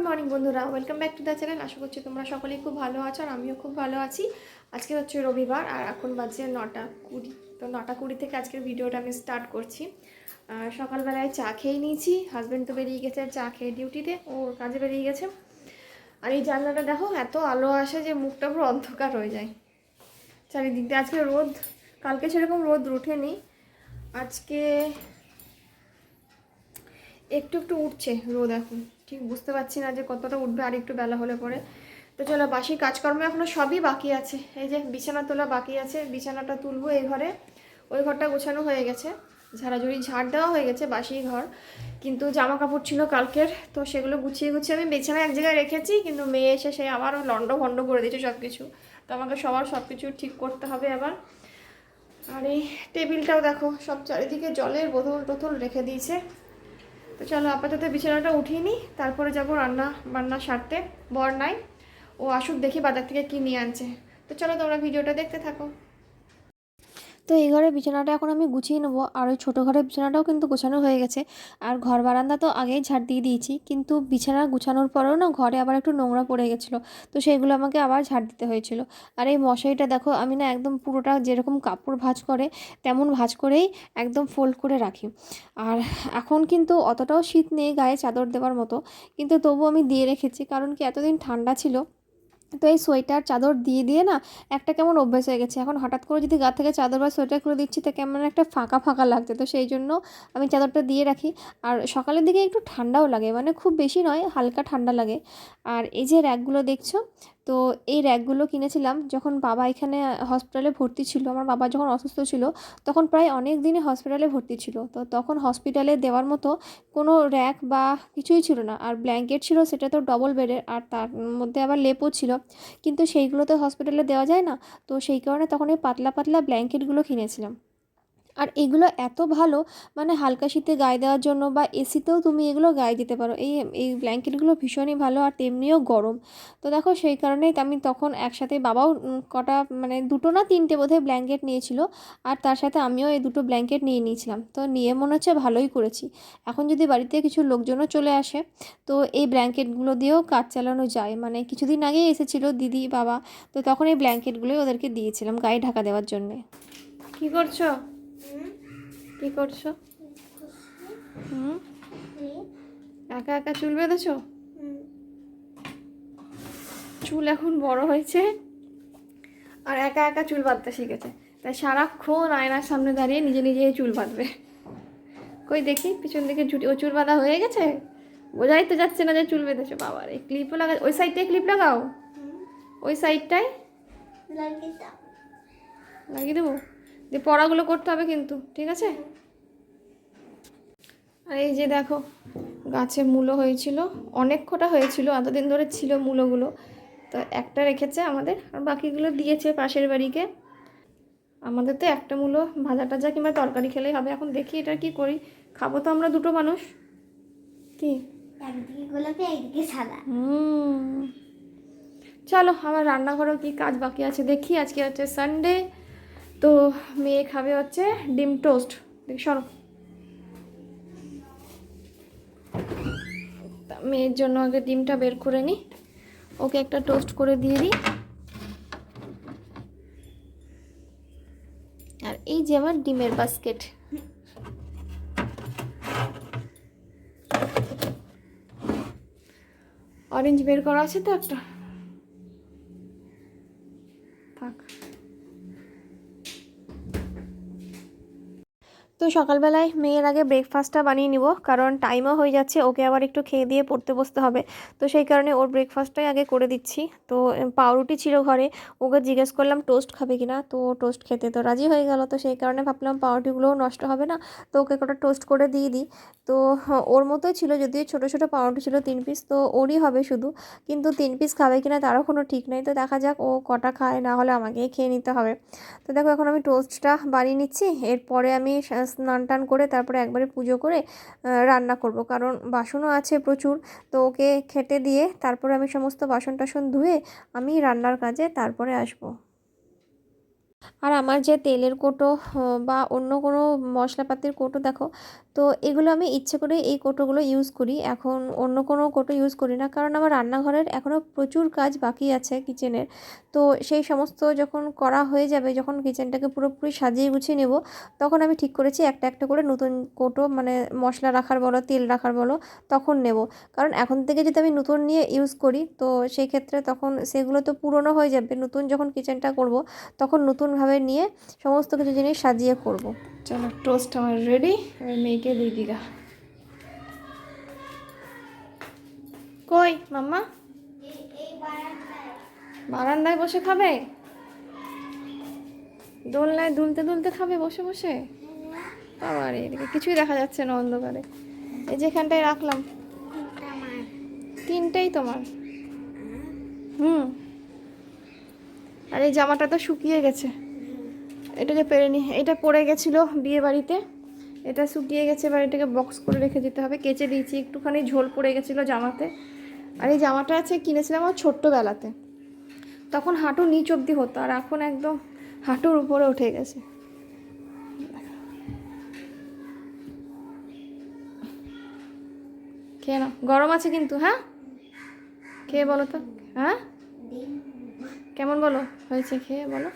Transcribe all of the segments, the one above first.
Morning বন্ধুরা, welcome back to the channel. আশা করছি তোমরা সকলেই খুব ভালো আছো আর আমিও খুব ভালো আছি। আজকে হচ্ছে রবিবার আর এখন বাজে 9:20। তো 9:20 থেকে আজকের ভিডিওটা আমি স্টার্ট করছি। সকালবেলায় চা খেয়ে নিয়েছি, হাজব্যান্ড তো বেরিয়ে গেছে চা খেয়ে ডিউটিতে, ওর কাজে বেরিয়ে গেছে। আর এই জানলাটা দেখো, এত আলো আসে যে মুখটা পুরো অন্ধকার হয়ে যায় চারিদিক দিয়ে। আজকে রোদ, কালকে সেরকম রোদ ওঠেনি, আজকে একটু একটু উঠছে রোদ। এখন ঠিক বুঝতে পারছি না যে কতটা উঠবে, আর একটু বেলা হলে পরে। তো চলো, বাসি কাজকর্ম এখনও সবই বাকি আছে। এই যে বিছানা তোলা বাকি আছে, বিছানাটা তুলবো এই ঘরে। ওই ঘরটা গোছানো হয়ে গেছে, ঝাড়াঝুড়ি ঝাড় দেওয়া হয়ে গেছে, বাসি ঘর। কিন্তু জামা কাপড় ছিল কালকের, তো সেগুলো গুছিয়ে গুছিয়ে আমি বিছানায় এক জায়গায় রেখেছি, কিন্তু মেয়ে এসে সে আবারও লন্ড ভন্ড করে দিয়েছে সব কিছু। তো আমাকে সব কিছু ঠিক করতে হবে আবার। আর এই টেবিলটাও দেখো, সব চারিদিকে জলের বোতল টোতল রেখে দিয়েছে। তো চলো আপাতত বিছানাটা উঠিয়ে নিই, তারপরে যাবো রান্না বান্না সারতে। বর নাই, ও আসুক, দেখি বাজার থেকে কী নিয়ে আনছে। তো চলো তোমরা ভিডিওটা দেখতে থাকো। তো এই ঘরের বিছানাটা এখন আমি গুছিয়ে নেবো, আর ওই ছোটো ঘরের বিছানাটাও কিন্তু গোছানো হয়ে গেছে। আর ঘর বারান্দা তো আগেই ঝাড় দিয়ে দিয়েছি, কিন্তু বিছানা গুছানোর পরেও না ঘরে আবার একটু নোংরা পড়ে গেছিলো, তো সেইগুলো আমাকে আবার ঝাড় দিতে হয়েছিল। আর এই মশারিটা দেখো, আমি না একদম পুরোটা যেরকম কাপড় ভাঁজ করে তেমন ভাঁজ করেই একদম ফোল্ড করে রাখি। আর এখন কিন্তু অতটাও শীত নেই গায়ে চাদর দেওয়ার মতো, কিন্তু তবু আমি দিয়ে রেখেছি, কারণ কি এতদিন ঠান্ডা ছিল। তো এই সোয়েটার চাদর দিয়ে দিয়ে না একটা কেমন অভ্যেস হয়ে গেছে। এখন হঠাৎ করে যদি গা থেকে চাদর বা সোয়েটার খুলে দিচ্ছি, তো কেমন একটা ফাঁকা ফাঁকা লাগছে। তো সেই জন্য আমি চাদরটা দিয়ে রাখি। আর সকালের দিকে একটু ঠান্ডাও লাগে, মানে খুব বেশি নয়, হালকা ঠান্ডা লাগে। আর এই যে র্যাকগুলো দেখছো, তো এই র্যাকগুলো কিনেছিলাম যখন বাবা এখানে হসপিটালে ভর্তি ছিল। আমার বাবা যখন অসুস্থ ছিল, তখন প্রায় অনেক দিনই হসপিটালে ভর্তি ছিল। তো তখন হসপিটালে দেওয়ার মতো কোনো র্যাক বা কিছুই ছিল না। আর ব্ল্যাঙ্কেট ছিল, সেটা তো ডবল বেডের, আর তার মধ্যে আবার লেপও ছিল, কিন্তু সেইগুলো তো হসপিটালে দেওয়া যায় না। তো সেই কারণে তখন এই পাতলা পাতলা ব্ল্যাঙ্কেটগুলো কিনেছিলাম। আর এগুলো এত ভালো, মানে হালকা শীতে গায়ে দেওয়ার জন্য, বা এসিতেও তুমি এগুলো গায়ে দিতে পারো। এই ব্ল্যাঙ্কেটগুলো ভীষণই ভালো, আর তেমনিও গরম। তো দেখো সেই কারণেই আমি তখন একসাথে, বাবাও কটা মানে দুটো না তিনটে বোধহয় ব্ল্যাঙ্কেট নিয়েছিল, আর তার সাথে আমিও এই দুটো ব্ল্যাঙ্কেট নিয়ে নিয়েছিলাম। তো নিয়ে মনে হচ্ছে ভালোই করেছি। এখন যদি বাড়িতে কিছু লোকজনও চলে আসে, তো এই ব্ল্যাঙ্কেটগুলো দিয়েও কাজ চালানো যায়। মানে কিছুদিন আগেই এসেছিলো দিদি বাবা, তো তখন এই ব্ল্যাঙ্কেটগুলোই ওদেরকে দিয়েছিলাম গায়ে ঢাকা দেওয়ার জন্যে। কী করছো? কি করছো? হুম, একা একা চুল বেঁধেছো? চুল এখন বড় হয়েছে, আর একা একা চুল বাঁধতে শিখেছে, তাই সারাক্ষণ আয়নার সামনে দাঁড়িয়ে নিজে নিজেই চুল বাঁধবে। কই দেখি পিছন দিকে ঝুটি, ও চুল বাঁধা হয়ে গেছে, বোঝাই তো যাচ্ছে না যে চুল বেঁধেছো। বাবার এই ক্লিপও লাগা, ওই সাইডটায় ক্লিপ লাগাও, ওই সাইডটায় লাগিয়ে দেবো। দিয়ে পড়াগুলো করতে হবে কিন্তু, ঠিক আছে? আর এই যে দেখো, গাছে মূলো হয়েছিল, অনেক কটা হয়েছিল, এতদিন ধরে ছিল মূলোগুলো। তো একটা রেখেছে আমাদের, আর বাকিগুলো দিয়েছে পাশের বাড়িকে। আমাদের তো একটা মূলো ভাজা টাজা কিংবা তরকারি খেলেই হবে। এখন দেখি এটা কি করি, খাবো তো আমরা দুটো মানুষ। কি একদিকে গোলাপি একদিকে সাদা। চলো, আমার রান্নাঘরেও কি কাজ বাকি আছে দেখি। আজকে হচ্ছে সানডে, তো মেয়ে খাবে হচ্ছে ডিম টোস্ট। দেখি সরো, মেয়ের জন্য আগে ডিমটা বের করে নিই, ওকে একটা টোস্ট করে দিয়ে দিই। আর এই যে আমার ডিমের বাস্কেট, অরেঞ্জ বের করা আছে তো একটা, থাক। তো সকালবেলায় মেয়ের আগে ব্রেকফাস্টটা বানিয়ে নিব, কারণ টাইমও হয়ে যাচ্ছে, ওকে আবার একটু খেয়ে দিয়ে পড়তে বসতে হবে। তো সেই কারণে ওর ব্রেকফাস্টটাই আগে করে দিচ্ছি। তো পাউরুটি ছিল ঘরে, ওকে জিজ্ঞেস করলাম টোস্ট খাবে কিনা, তো টোস্ট খেতে তো রাজি হয়ে গেল। তো সেই কারণে ভাবলাম পাউরুটিগুলোও নষ্ট হবে না, তো ওকে কটা টোস্ট করে দিয়ে দিই। তো ওর মতোই ছিল, যদিও ছোটো ছোটো পাউরুটি ছিল 3 পিস, তো ওরই হবে শুধু। কিন্তু 3 পিস খাবে কিনা তারও কোনো ঠিক নেই, তো দেখা যাক ও কটা খায়, না হলে আমাকেই খেয়ে নিতে হবে। তো দেখো এখন আমি টোস্টটা বানিয়ে নিচ্ছি, এরপরে আমি স্নান টান করে তারপরে একবারে পুজো করে রান্না করব, কারণ বাসনও আছে প্রচুর। তো ওকে খেতে দিয়ে তারপরে আমি সমস্ত বাসন টাসন ধুয়ে আমি রান্নার কাজে তারপরে আসব। আর আমার যে তেলের কোটো বা অন্য কোনো মশলাপাতির কোটো দেখো, তো এগুলো আমি ইচ্ছে করে এই কৌটোগুলো ইউজ করি, এখন অন্য কোনো কৌটো ইউজ করি না, কারণ আমার রান্নাঘরের এখনও প্রচুর কাজ বাকি আছে কিচেনের। তো সেই সমস্ত যখন করা হয়ে যাবে, যখন কিচেনটাকে পুরোপুরি সাজিয়ে গুছিয়ে নেব, তখন আমি ঠিক করেছি একটা একটা করে নতুন কৌটো, মানে মশলা রাখার বলো, তেল রাখার বলো, তখন নেব। কারণ এখন থেকে যদি আমি নতুন নিয়ে ইউজ করি, তো সেই ক্ষেত্রে তখন সেগুলো তো পুরনো হয়ে যাবে। নতুন যখন কিচেনটা করব, তখন নতুনভাবে নিয়ে সমস্ত কিছু জিনিস সাজিয়ে করব। চলো, টোস্ট আমার রেডি, এবার মেয়েকে দিয়ে দিগা। কই মাম্মা? বারান্দায় বসে খাবে? দোলনায় দুলতে দুলতে খাবে বসে বসে? বাবারে, এদিকে কিছুই দেখা যাচ্ছে না অন্ধকারে। এই যেখানটায় রাখলাম, তিনটেই তোমার। আর এই জামাটা তো শুকিয়ে গেছে, এটাকে পেরে নি। এটা পরে গেছিলো বিয়ে বাড়িতে, এটা শুকিয়ে গেছে, এবার এটাকে বক্স করে রেখে দিতে হবে। কেচে দিয়েছি, একটুখানি ঝোল পড়ে গেছিলো জামাতে। আর এই জামাটা আছে কিনেছিলাম আমার ছোট্টবেলাতে, তখন হাঁটু নিচ অবধি হতো, আর এখন একদম হাঁটুর উপরে উঠে গেছে। খেয়ে নাও, গরম আছে কিন্তু। হ্যাঁ, খেয়ে বলো তো। হ্যাঁ, কেমন বলো হয়েছে, খেয়ে বলো।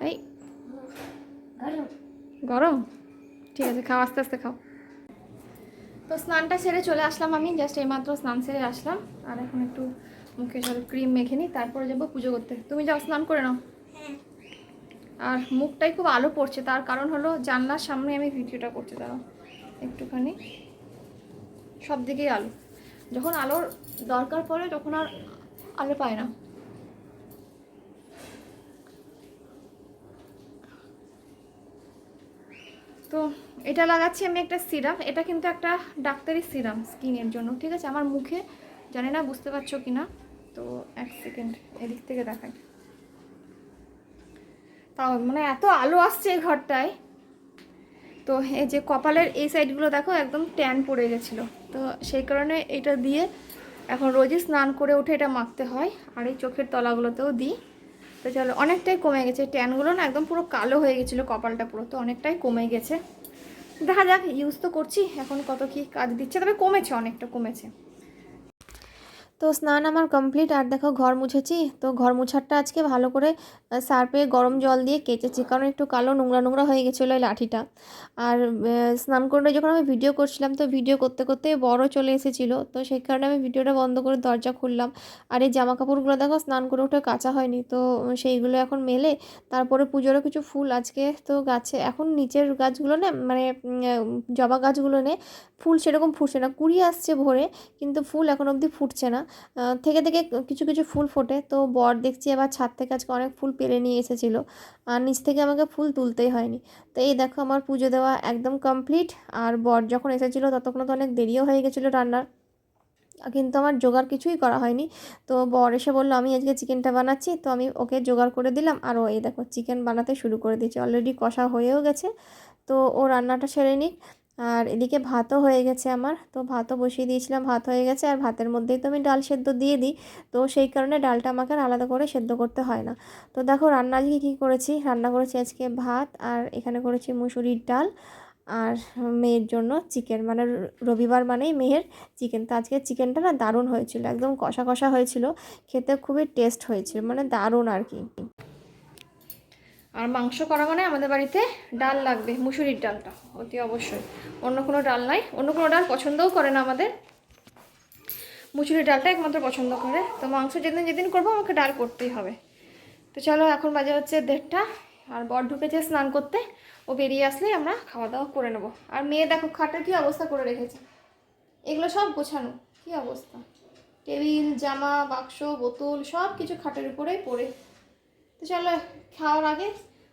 এই গরম, ঠিক আছে, খাও, আস্তে আস্তে খাও। তো স্নানটা সেরে চলে আসলাম আমি, জাস্ট এইমাত্র স্নান সেরে আসলাম। আর এখন একটু মুখে সব ক্রিম মেখে নিই, তারপরে যাবো পুজো করতে। তুমি যাও, স্নান করে নাও। আর মুখটাই খুব আলো পড়ছে, তার কারণ হলো জানলার সামনে আমি ভিডিওটা করছি। দাঁড়াও একটুখানি, সব দিকেই আলো, যখন আলোর দরকার পড়ে তখন আর আলো পায় না। তো এটা লাগাচ্ছি আমি একটা সিরাম, এটা কিন্তু একটা ডাক্তারি সিরাম স্কিনের জন্য, ঠিক আছে? আমার মুখে, জানি না বুঝতে পারছো কি না, তো এক সেকেন্ড এদিক থেকে দেখাই। তাও মানে এত আলো আসছে এই ঘরটায়। তো এই যে কপালের এই সাইডগুলো দেখো একদম ট্যান পড়ে গেছিলো, তো সেই কারণে এটা দিয়ে এখন রোজই স্নান করে উঠে এটা মাখতে হয়। আর এই চোখের তলাগুলোতেও দিই। তো চলো, অনেকটাই কমে গেছে ট্যানগুলো, না একদম পুরো কালো হয়ে গেছিলো কপালটা পুরো, তো অনেকটাই কমে গেছে। দেখা যাক, ইউজ তো করছি, এখন কত কি কাজ দিচ্ছে, তবে কমেছে, অনেকটা কমেছে। তো স্নান আমার কমপ্লিট, আর দেখো ঘর মুছেছি। তো ঘর মুছারটা আজকে ভালো করে সার্ফে গরম জল দিয়ে কেচেছি, কারণ একটু কালো নোংরা নোংরা হয়ে গেছিলো এই লাঠিটা। আর স্নান করে যখন আমি ভিডিও করছিলাম, তো ভিডিও করতে করতে বড় চলে এসেছিলো, তো সেই কারণে আমি ভিডিওটা বন্ধ করে দরজা খুললাম। আর এই জামা কাপড়গুলো দেখো স্নান করে উঠে কাচা হয়নি, তো সেইগুলো এখন মেলে তারপরে পুজোরও কিছু ফুল আজকে তো গাছে, এখন নিচের গাছগুলো না, মানে জবা গাছগুলো নে ফুল সেরকম ফুটছে না, কুড়ি আসছে ভোরে, কিন্তু ফুল এখন অবধি ফুটছে না। থেকে থেকে কিছু কিছু ফুল ফোটে। তো বর দেখছি এবার ছাদ থেকে আজকে অনেক ফুল পেরে নিয়ে এসেছিলো, আর নিচ থেকে আমাকে ফুল তুলতেই হয়নি। তো এই দেখো আমার পুজো দেওয়া একদম কমপ্লিট। আর বর যখন এসেছিলো ততক্ষণ তো অনেক দেরিও হয়ে গেছিলো রান্নার, কিন্তু আমার জোগাড় কিছুই করা হয়নি। তো বর এসে বললো আমি আজকে চিকেনটা বানাচ্ছি, তো আমি ওকে জোগাড় করে দিলাম। আর ও এই দেখো চিকেন বানাতে শুরু করে দিয়েছে, অলরেডি কষা হয়েও গেছে। তো ও রান্নাটা সেরে নিক। আর এদিকে ভাতও হয়ে গেছে আমার, তো ভাতও বসিয়ে দিয়েছিলাম, ভাত হয়ে গেছে। আর ভাতের মধ্যেই তো আমি ডাল সেদ্ধ দিয়ে দিই, তো সেই কারণে ডালটা আমাকে আর আলাদা করে সেদ্ধ করতে হয় না। তো দেখো রান্না আজকে কী করেছি, রান্না করেছি আজকে ভাত, আর এখানে করেছি মুসুরির ডাল, আর মেয়ের জন্য চিকেন, মানে রবিবার মানেই মেয়ের চিকেন। তো আজকে চিকেনটা না দারুণ হয়েছিল, একদম কষা কষা হয়েছিল, খেতে খুবই টেস্ট হয়েছিল, মানে দারুণ আর কি। আর মাংস করা মানে আমাদের বাড়িতে ডাল লাগবে, মুসুরির ডালটা অতি অবশ্যই, অন্য কোনো ডাল নাই, অন্য কোনো ডাল পছন্দও করে না আমাদের, মুসুরির ডালটা একমাত্র পছন্দ করে। তো মাংস যেদিন যেদিন করবো আমাকে ডাল করতেই হবে। তো চলো, এখন বাজে হচ্ছে 1:30, আর বর ঢুকেছে স্নান করতে, ও বেরিয়ে আসলেই আমরা খাওয়া দাওয়া করে নেবো। আর মেয়ে দেখো খাটের কী অবস্থা করে রেখেছে, এগুলো সব গোছানো, কী অবস্থা, টেবিল, জামা, বাক্স, বোতল সব কিছু খাটের উপরেই পড়ে। তো চলো, খাওয়ার আগে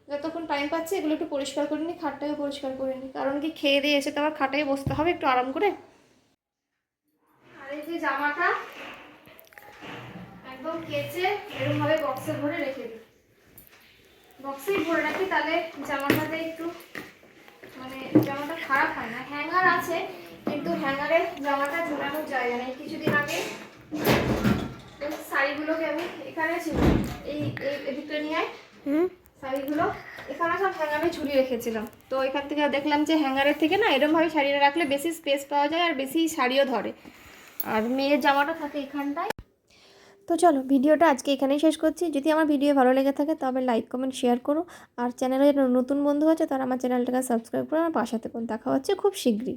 যতক্ষণ টাইম পাচ্ছি এগুলো একটু পরিষ্কার করে নিই, খাটটাকে পরিষ্কার করে নিই, কারণ কি খেয়ে দিয়ে এসে তো আবার খাটাই বসতে হবে একটু আরাম করে। আর এই যে জামাটা একদম কেচে এরকমভাবে বক্সে ভরে রেখে দিই, বক্সেই ভরে রাখি, তাহলে জামাটাতে একটু মানে জামাটা খারাপ হয় না। হ্যাঙ্গার আছে, কিন্তু হ্যাঙ্গারে জামাটা ঝোলানোর জায়গা নেই। কিছুদিন আগে শাড়িগুলোকে আমি এখানে ছিল এই এদিকটা নিয়ে আয়। শাড়িগুলো এখানে সব হ্যাঙ্গারে ঝুলিয়ে রেখেছিলাম, তো এখান থেকে দেখলাম যে হ্যাঙ্গারের থেকে না এরকমভাবে শাড়িটা রাখলে বেশি স্পেস পাওয়া যায় আর বেশি শাড়িও ধরে, আর মেয়ের জামাটা থাকে এখানটায়। তো চলো ভিডিওটা আজকে এখানেই শেষ করছি। যদি আমার ভিডিও ভালো লেগে থাকে তবে লাইক কমেন্ট শেয়ার করো, আর চ্যানেলে নতুন বন্ধু আছে তারা আমার চ্যানেলটাকে সাবস্ক্রাইব করে আমার পাশে থাকুন। দেখা হচ্ছে খুব শীঘ্রই।